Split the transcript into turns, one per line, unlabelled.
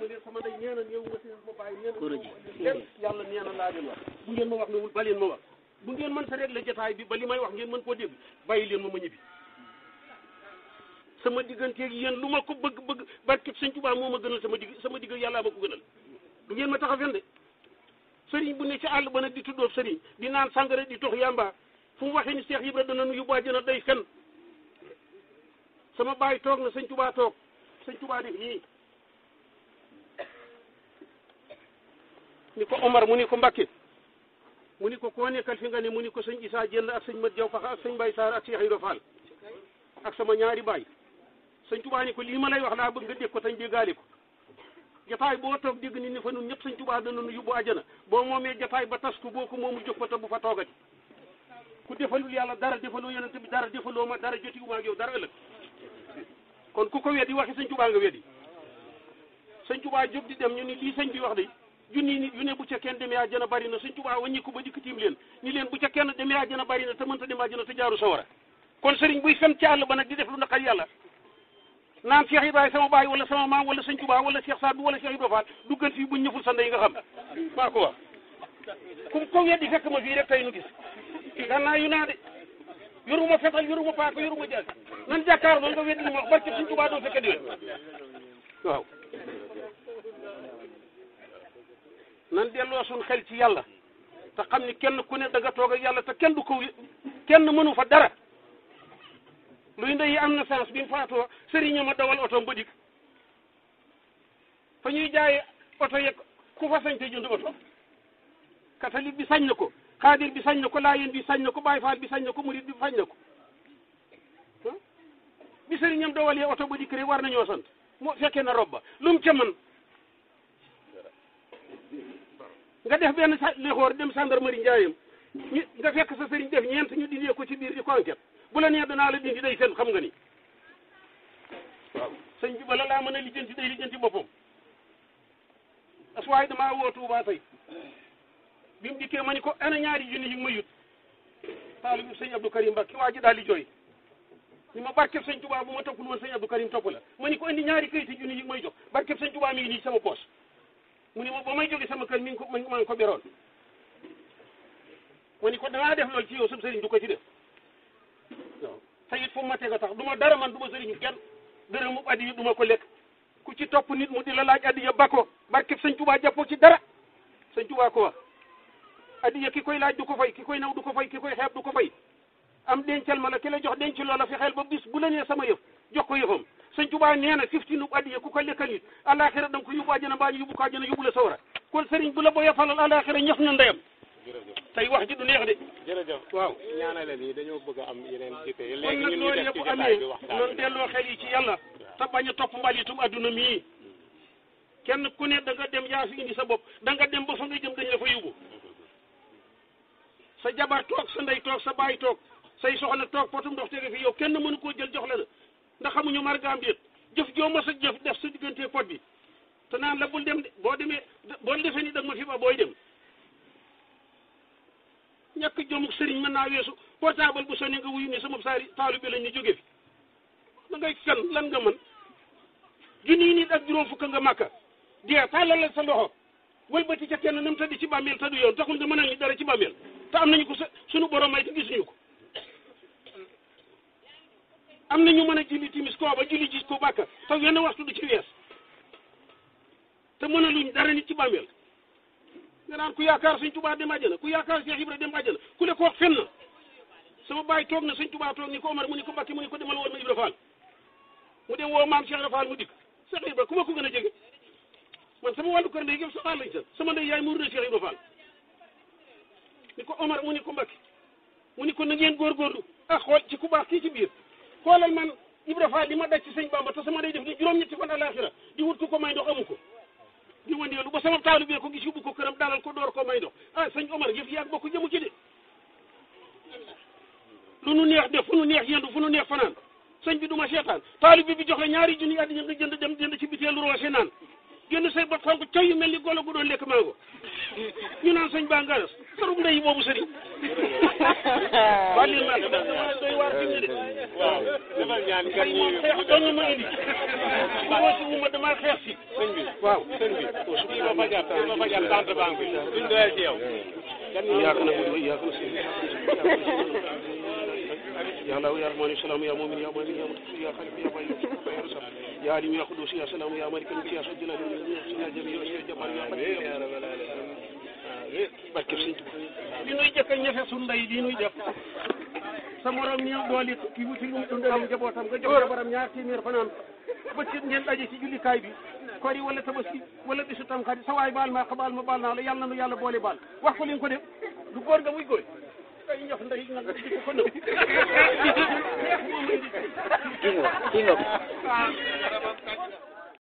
leen sama ndey nee na néew ma seen ma bàyyi nee na leen yàlla nee na laa leen wax bu ngeen ma wax ne ba leen ma wax bu ngeen mën sa régler jotaay bi ba li may wax ngeen mën koo dégg bàyyi leen ma ñibbi sama digganteeg yéen lu ma ko bëgg barke sëñ Tuubaa moo ma gënal sama digg yàllaa ma ko gënal du ngeen ma tax a fen de sëriñ bu ne ci àll ba nag di tuddoo sëriñ di naan sàngara di tox yàmba fu mu waxee ni Seex Ibra dana nu yóbbu àjjana day fen sama baay toog na sëñ Tuubaa toog sëñ Tuubaa def nii ni ko Omar mu ni ko Mbakke mu ni ko koo nekkal fi nga ne mu ni ko sëñ Isaa Jenn ak sëñ Mat Jaw Paxa ak sëñ Mbay Saar ak Seex Ibra Faal ak sama ñaari baay sëñ Tuubaa ni ko lii ma lay wax laa bëgg nga dégg ko tañ déggaale ko jataay boo toog dégg ni fa nun ñëpp sëñ Tuubaa dana nu yóbbu àjjana boo moomee jataay ba tas ko boo ko moomu jóg fa te bu fa toogati ku defalul yàlla dara defaloo yonent bi dara defaloo ma dara jotiwuma ak yow dara ëllëg kon ku ko weddi waxi sëñ Tuubaa nga weddi sëñ Tuubaa jóg di dem ñu ni lii sëñ bi wax de junni nit yu ne bu ca kenn demee àjjana bari na sëñ Tuubaa wàññi ko ba dikk tiim leen ni leen bu ca kenn demee àjjana bari na te mënta dem àjjana te jaaru sawara kon sëriñ buy fen ci àll ba nag di def lu naqar yàlla naan Cheikh Ibrahima sama baay wala sama maam wala sëñ Tuubaa wala Cheikh Saadu wala Cheikh Ibrahima Fall duggal fii buñ ñëful sa ndey nga xam maa ko wax ku ko weddi fekk ma fii rek tey nu gis gannaaw yu naa de yoruma fetal yoruma paaka yoruma jaas nan jàkkaar loolu nga weddi li ma wax barke sëñ Tuubaa doo fekke diwén waaw nan delloo suñ xel ci yàlla te xam ni kenn ku ne da nga toog ak yàlla te kenn du ko kenn mënu fa dara luy ndey am na sens bi mu faatoo sëriñ ma dawal oto ba dikk fa ñuy jaaye oto yeeg ku fa sañ te jënd oto catholique bi sañ na ko xaadir bi sañ na ko laayeen bi sañ na ko baay faal bi sañ na ko murid bi sañ na ko bi sëriñam dawalee oto ba dikk rek war nañoo sant moo fekkee na robba lu mu ca mën nga def benn lexoor dem gendarmerie njaayam nga fekk sa sëriñ def ñeent ñu dindee ko ci biir di ko enquête bu la nee danaa la dindi day fen xam nga ni waaw sëñ bi bala laa mën a lijjanti day lijjanti boppam as waaye damaa woo Tuubaa tey bi mu dikkee ma ni ko ana ñaari junni yi ma yut taalibu sëñ Abdou Karim Mbacke waa ji daal di jooy ni ma barkeb sëñ Tuubaa bu ma toppul woon sëñ Abdou Karim topp la ma ni ko indi ñaari kayiti junni yi may jox barkeb sëñ Tuubaa mi ngi nii sama poos mu ni ma ba may jóge sama kër mi ngi ko maa ngi ko beroon ma ni ko dangaa def loolu ci yow sam sëriñ du ko ci def waaw te it fu ma teg a tax du ma dara man du ma sëriñu kenn dara mu addi du ma ko lekk ku ci topp nit mu di la laaj addiya bakko barkeb sëñ Tuubaa jàppoo ci dara sëñ Tuubaa ko wax addiya ki koy laaj du ko fay ki koy naw du ko fay ki koy xeeb du ko fay am dencal ma la ki la jox denc loola fexeel ba bis bu la nee sama yëf jox ko yëfam sëñ Tuubaa nee na 15 addiya ku ko lekkal nit alaxira da nga ko yóbbu àjjana mbaa ñu yóbbu ko àjjana yóbbu la sawara kon sëriñ bu la boo yafalal alaxira ñax na ndeyam tey wax ji du neex de
jërëjëf
waaw
ñaanale ni dañoo bëgg a am yeneen jiite
kon
léegi
nag
ñun ñu
loolu
def ci
yëpp
jotaay
amee
bi waxtaan
noonu delloo xel yi ci yàlla te bañ a topp mbalitum adduna mii kenn ku ne da nga dem yaa fi indi sa bopp da nga dem ba fa nga jëm dañ la fa yóbbu sa jabar toog sa ndey toog sa baay toog say soxna toog potum ndox tege fi yow kenn mënu koo jël jox la ndax xamuñu margaam déet jëf joo mos a jëf def sa diggante pot bi te naan la bul dem de boo demee boo defee ni dag ma fi ba booy dem ñàkk jomuk sëriñ mën naa weesu portable bu sonni nga wuyu ni sama saari taalu bi lañ ni jóge fi da ngay fen lan nga mën junni nit ak juróom fukk nga màkka dee tàllal la sa loxo wëlbati ca kenn nam tëddi ci bàmmeel tëddu yoon taxul nga mënal ñu dara ci bàmmeel te am nañu ko suñu borom may te gisuñu ko am nañu mën a julli timis koo ba julli gis ko bàkka te wenn waxtu du ci wees te mënaluñ dara nit ci bàmmeel nga naan ku yaakaar sëñ Tuubaa dem àjjana ku yaakaar Cheikh Ibra dem àjjana ku le ko wax fen na sama baay toog na sëñ Tuubaa toog ni ko Omar mu ni ko Mbàkke mu ni ko demal woon ma Ibra Fall mu dem woo maam Cheikh Ibra Fall mu dikk Cheikh Ibra ku ma ko gën a jege man sama wàllu kër ndey gépp sa Fall lañ sa sama ndey yaay muur na Cheikh Ibra Fall ni ko Omar mu ni ko Mbàkke mu ni ko na ngeen góorgóorlu ah xool ci ku baax kii ci biir xoolal man Ibra Fall li ma daj ci sëñ Bamba te sama day def ni juróom-ñetti fan àllaaxira di wut ku ko may ndox amu ko di wëndeelu ba sama taalu bee ko gis yóbbu ko këram dalal ko door ko may ndox ah sëñ Omar yëf yaag bokk jëmu ci de lu nu neex def fu nu neex yendu fu nu neex fanaan sëñ bi du ma seetaan taalu bi jox la ñaari junni àddina nga jënd dem jënd ci biteelu roose naan génn say bot xonk coy yu mel ni golo gu doon lekk mango ñu naan sëñ baa ngaras sarub ndey boobu sëriñ wàllil maa dama doy waar fi mu ne de
waaw defal ñaan kan
moom xeex doon ma indi xuloo si wu ma damaa xeex si.
sëñ bi
waaw
sëñ bi kii ba fajar tante banque bi duñ doyee ci yow.
yaakaar naa mooy yaakaar si yàlla ya rahmaan ya salaam ya mu'min ya mu'min ya muttaqi ya xalif ya bayyi ya rasul ya alim ya qudus ya salaam ya malik ya jalal ya jami ya jabbar ya barke sëñ li nuy jëkk a ñefe suñu ndey li nuy def sa morom ñëw dooli ki wuti lu mu dundale njabootam nga jox jabaram ñaar téeméer fanaan ba ci ngeen daje ci jullikaay bi kori wala tabaski wala bisu tamxarit sa waay baal ma xabaal ma baal naa la yàlla na nu yàlla boole baal wax ko li nga ko def du góor nga muy góor ay ñox ndey nga di ko nëb neex moom indi tey